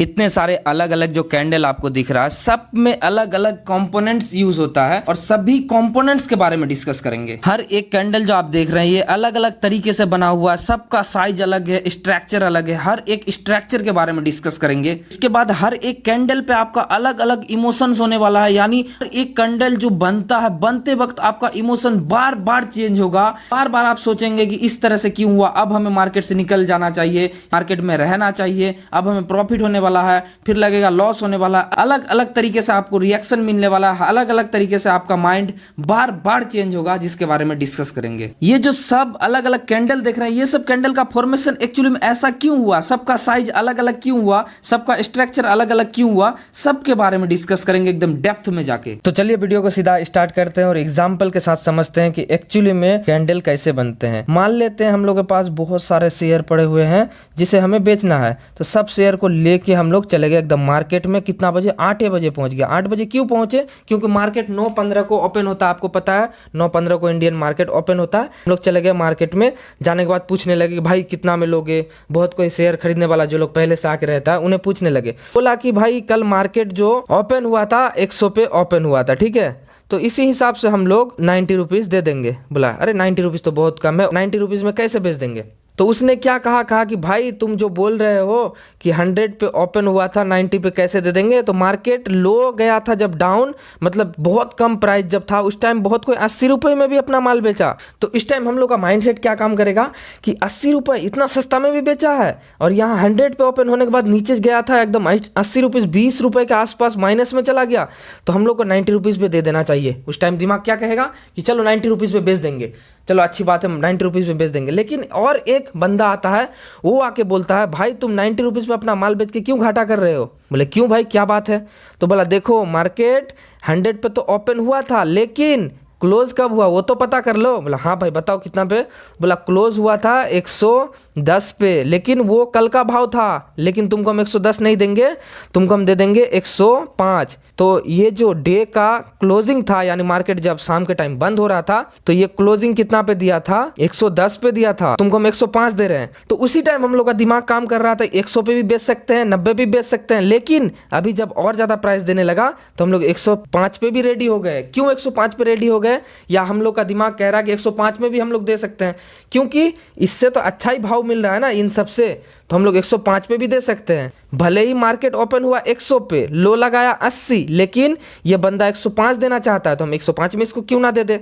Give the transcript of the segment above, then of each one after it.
इतने सारे अलग अलग जो कैंडल आपको दिख रहा है, सब में अलग अलग कंपोनेंट्स यूज होता है और सभी कंपोनेंट्स के बारे में डिस्कस करेंगे। हर एक कैंडल जो आप देख रहे हैं ये अलग अलग तरीके से बना हुआ है, सबका साइज अलग है, स्ट्रक्चर अलग है, हर एक स्ट्रक्चर के बारे में डिस्कस करेंगे। इसके बाद हर एक कैंडल पे आपका अलग अलग इमोशंस होने वाला है, यानी हर एक कैंडल जो बनता है, बनते वक्त आपका इमोशन बार बार चेंज होगा, बार बार आप सोचेंगे कि इस तरह से क्यों हुआ, अब हमें मार्केट से निकल जाना चाहिए, मार्केट में रहना चाहिए, अब हमें प्रॉफिट होने वाला है, फिर लगेगा लॉस होने वाला। अलग अलग तरीके से आपको रिएक्शन मिलने वाला है, अलग अलग तरीके से आपका माइंड बार बार चेंज होगा, जिसके बारे में डिस्कस करेंगे। ये जो सब अलग अलग कैंडल देख रहे हैं, ये सब कैंडल का फॉर्मेशन एक्चुअली में ऐसा क्यों हुआ, सबका साइज अलग अलग क्यों हुआ, सबका स्ट्रक्चर अलग अलग क्यों हुआ, सबके बारे में डिस्कस करेंगे एकदम डेप्थ में जाके। तो चलिए वीडियो को सीधा स्टार्ट करते हैं और एग्जाम्पल के साथ समझते हैं कि एक्चुअली में कैंडल कैसे बनते हैं। मान लेते हैं हम लोग के पास बहुत सारे शेयर पड़े हुए हैं जिसे हमें बेचना है, तो सब शेयर को लेके हम लोग चले गए एकदम मार्केट में। कितना बजे? 8 बजे पहुंच गया। 8 बजे क्यों पहुंचे? क्योंकि मार्केट 9:15 को ओपन होता है, आपको पता है 9:15 को इंडियन मार्केट ओपन होता है। हम लोग चले गए मार्केट में, जाने के बाद पूछने लगे कि भाई कितना में लोगे। बहुत कोई शेयर खरीदने वाला जो लोग पहले से आके रहता है उन्हें पूछने लगे, बोला कि भाई कल मार्केट जो ओपन हुआ था 100 पे ओपन हुआ था, ठीक है, तो इसी हिसाब से हम लोग 90 रुपीज़ दे देंगे। बोला अरे 90 रुपीज़ तो बहुत कम है, 90 रुपीज़ में कैसे बेच देंगे। तो उसने क्या कहा कि भाई तुम जो बोल रहे हो कि 100 पे ओपन हुआ था 90 पे कैसे दे देंगे। तो मार्केट लो गया था जब डाउन, मतलब बहुत कम प्राइस जब था, उस टाइम बहुत कोई 80 रुपये में भी अपना माल बेचा। तो इस टाइम हम लोग का माइंडसेट क्या काम करेगा कि 80 रुपये इतना सस्ता में भी बेचा है, और यहाँ 100 पे ओपन होने के बाद नीचे गया था एकदम 80 रुपीज़, 20 रुपये के आसपास माइनस में चला गया, तो हम लोग को 90 रुपीज़ पे दे देना चाहिए। उस टाइम दिमाग क्या कहेगा कि चलो 90 रुपीज़ पे बेच देंगे, चलो अच्छी बात है 90 रुपीज़ में बेच देंगे। लेकिन और एक बंदा आता है, वो आके बोलता है भाई तुम 90 रुपीज़ में अपना माल बेच के क्यों घाटा कर रहे हो। बोले क्यों भाई क्या बात है। तो बोला देखो मार्केट 100 पे तो ओपन हुआ था, लेकिन क्लोज कब हुआ वो तो पता कर लो। बोला हाँ भाई बताओ कितना पे। बोला क्लोज हुआ था 110 पे, लेकिन वो कल का भाव था, लेकिन तुमको हम 110 नहीं देंगे, तुमको हम दे देंगे 105। तो ये जो डे का क्लोजिंग था, यानी मार्केट जब शाम के टाइम बंद हो रहा था, तो ये क्लोजिंग कितना पे दिया था? 110 पे दिया था, तुमको हम 105 दे रहे हैं। तो उसी टाइम हम लोग का दिमाग काम कर रहा था 100 पे भी बेच सकते हैं, 90 पे भी बेच सकते हैं, लेकिन अभी जब और ज़्यादा प्राइस देने लगा तो हम लोग 105 पे भी रेडी हो गए। क्यों 105 पे रेडी हो गए? या हम लोग का दिमाग कह रहा है कि 105 में भी हम लोग दे सकते हैं, क्योंकि इससे तो अच्छा ही भाव मिल रहा है ना इन सब से, तो हम लोग 105 पे भी दे सकते हैं। भले ही मार्केट ओपन हुआ 100 पे, लो लगाया 80, लेकिन ये बंदा 105 देना चाहता है, तो हम 105 में इसको क्यों ना दे दे,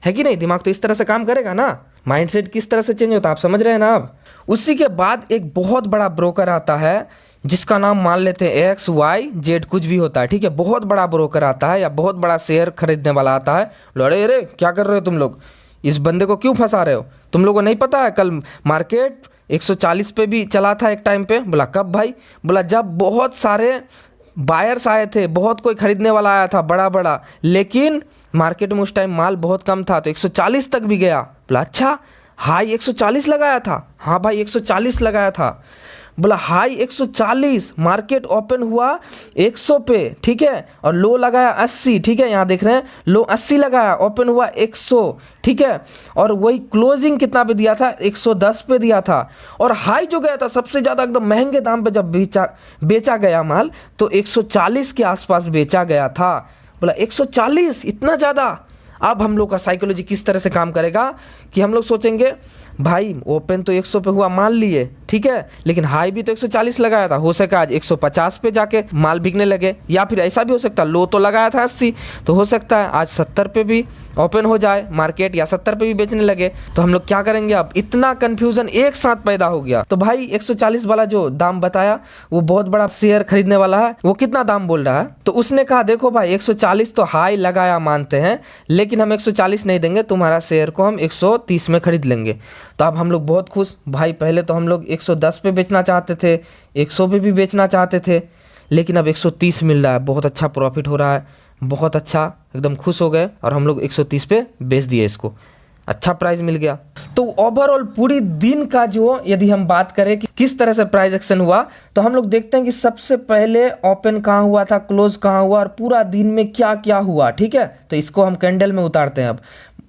है कि नहीं। दिमाग तो इस तरह से काम करेगा ना। माइंडसेट किस तरह से चेंज होता है आप समझ रहे हैं ना अब। उसी के बाद एक बहुत बड़ा ब्रोकर आता है जिसका नाम मान लेते हैं XYZ, कुछ भी होता है, ठीक है। बहुत बड़ा ब्रोकर आता है या बहुत बड़ा शेयर खरीदने वाला आता है। अरे अरे क्या कर रहे हो तुम लोग, इस बंदे को क्यों फंसा रहे हो, तुम लोगों को नहीं पता है कल मार्केट 140 पे भी चला था एक टाइम पे। बोला कब भाई। बोला जब बहुत सारे बायर्स आए थे, बहुत कोई खरीदने वाला आया था बड़ा बड़ा, लेकिन मार्केट में उस टाइम माल बहुत कम था, तो 140 तक भी गया। बोला अच्छा हाई 140 लगाया था। हाँ भाई 140 लगाया था। बोला हाई 140, मार्केट ओपन हुआ 100 पे, ठीक है, और लो लगाया 80, ठीक है, यहाँ देख रहे हैं लो 80 लगाया, ओपन हुआ 100, ठीक है, और वही क्लोजिंग कितना पे दिया था? 110 पे दिया था। और हाई जो गया था सबसे ज़्यादा एकदम महंगे दाम पे जब बेचा गया माल, तो 140 के आसपास बेचा गया था। बोला 140 इतना ज़्यादा। अब हम लोग का साइकोलॉजी किस तरह से काम करेगा कि हम लोग सोचेंगे भाई ओपन तो 100 पे हुआ मान लिए, ठीक है, लेकिन हाई भी तो 140 लगाया था, हो सका आज 150 पे जाके माल बिकने लगे, या फिर ऐसा भी हो सकता है लो तो लगाया था 80, तो हो सकता है आज 70 पे भी ओपन हो जाए मार्केट, या 70 पे भी बेचने लगे। तो हम लोग क्या करेंगे? अब इतना कन्फ्यूजन एक साथ पैदा हो गया। तो भाई 140 वाला जो दाम बताया, वो बहुत बड़ा शेयर खरीदने वाला है, वो कितना दाम बोल रहा है? तो उसने कहा देखो भाई 140 तो हाई लगाया मानते हैं, लेकिन हम 140 नहीं देंगे, तुम्हारा शेयर को हम 130 में खरीद लेंगे। तो अब हम लोग बहुत खुश भाई, पहले तो हम लोग 110 पे बेचना चाहते थे, 100 पे भी बेचना चाहते थे, लेकिन अब 130 मिल रहा है, बहुत अच्छा प्रॉफिट हो रहा है, बहुत अच्छा, एकदम खुश हो गए और हम लोग 130 पे बेच दिए इसको, अच्छा प्राइस मिल गया। तो ओवरऑल पूरी दिन का जो यदि हम बात करें कि किस तरह से प्राइस एक्शन हुआ, तो हम लोग देखते हैं कि सबसे पहले ओपन कहाँ हुआ था, क्लोज कहाँ हुआ, और पूरा दिन में क्या क्या हुआ, ठीक है। तो इसको हम कैंडल में उतारते हैं। अब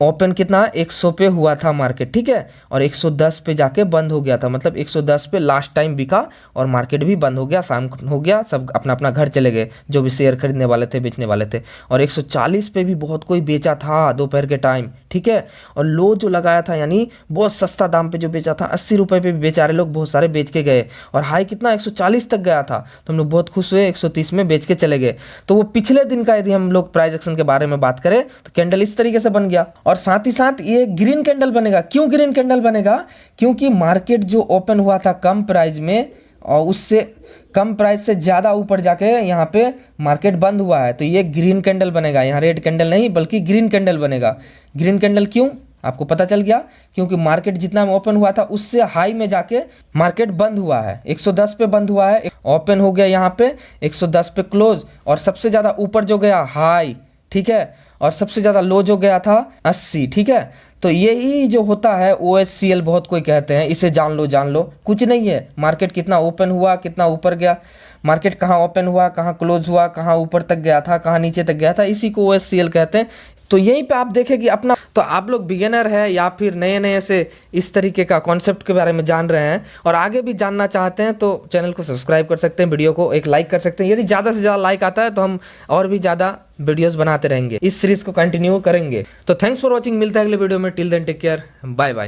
ओपन कितना 100 पे हुआ था मार्केट, ठीक है, और 110 पे जाके बंद हो गया था, मतलब 110 पे लास्ट टाइम बिका और मार्केट भी बंद हो गया, शाम हो गया, सब अपना अपना घर चले गए जो भी शेयर खरीदने वाले थे, बेचने वाले थे। और 140 पे भी बहुत कोई बेचा था दोपहर के टाइम, ठीक है, और लो जो लगाया था यानी बहुत सस्ता दाम पे जो बेचा था, 80 रुपये पे भी बेचारे लोग बहुत सारे बेच के गए, और हाई कितना 140 तक गया था, तो हम लोग बहुत खुश हुए, 130 में बेच के चले गए। तो वो पिछले दिन का यदि हम लोग प्राइस एक्शन के बारे में बात करें तो कैंडल इस तरीके से बन गया। और साथ ही साथ ये ग्रीन कैंडल बनेगा। क्यों ग्रीन कैंडल बनेगा? क्योंकि मार्केट जो ओपन हुआ था कम प्राइस में और उससे कम प्राइस से ज़्यादा ऊपर जाके यहाँ पे मार्केट बंद हुआ है, तो ये ग्रीन कैंडल बनेगा। यहाँ रेड कैंडल नहीं बल्कि ग्रीन कैंडल बनेगा। ग्रीन कैंडल क्यों? आपको पता चल गया, क्योंकि मार्केट जितना में ओपन हुआ था उससे हाई में जाके मार्केट बंद हुआ है, 110 पे बंद हुआ है, ओपन हो गया यहाँ पे 110 पे क्लोज, और सबसे ज़्यादा ऊपर जो गया हाई, ठीक है, और सबसे ज़्यादा लो जो गया था 80, ठीक है। तो यही जो होता है OHCL बहुत कोई कहते हैं, इसे जान लो, कुछ नहीं है। मार्केट कितना ओपन हुआ, कितना ऊपर गया, मार्केट कहाँ ओपन हुआ, कहाँ क्लोज हुआ, कहाँ ऊपर तक गया था, कहाँ नीचे तक गया था, इसी को OHCL कहते हैं। तो यहीं पे आप देखें कि अपना, तो आप लोग बिगिनर है या फिर नए से इस तरीके का कॉन्सेप्ट के बारे में जान रहे हैं और आगे भी जानना चाहते हैं तो चैनल को सब्सक्राइब कर सकते हैं, वीडियो को एक लाइक कर सकते हैं। यदि ज़्यादा से ज़्यादा लाइक आता है तो हम और भी ज़्यादा वीडियोस बनाते रहेंगे, इस सीरीज़ को कंटिन्यू करेंगे। तो थैंक्स फॉर वॉचिंग, मिलता है अगले वीडियो में। Till then take care, bye bye.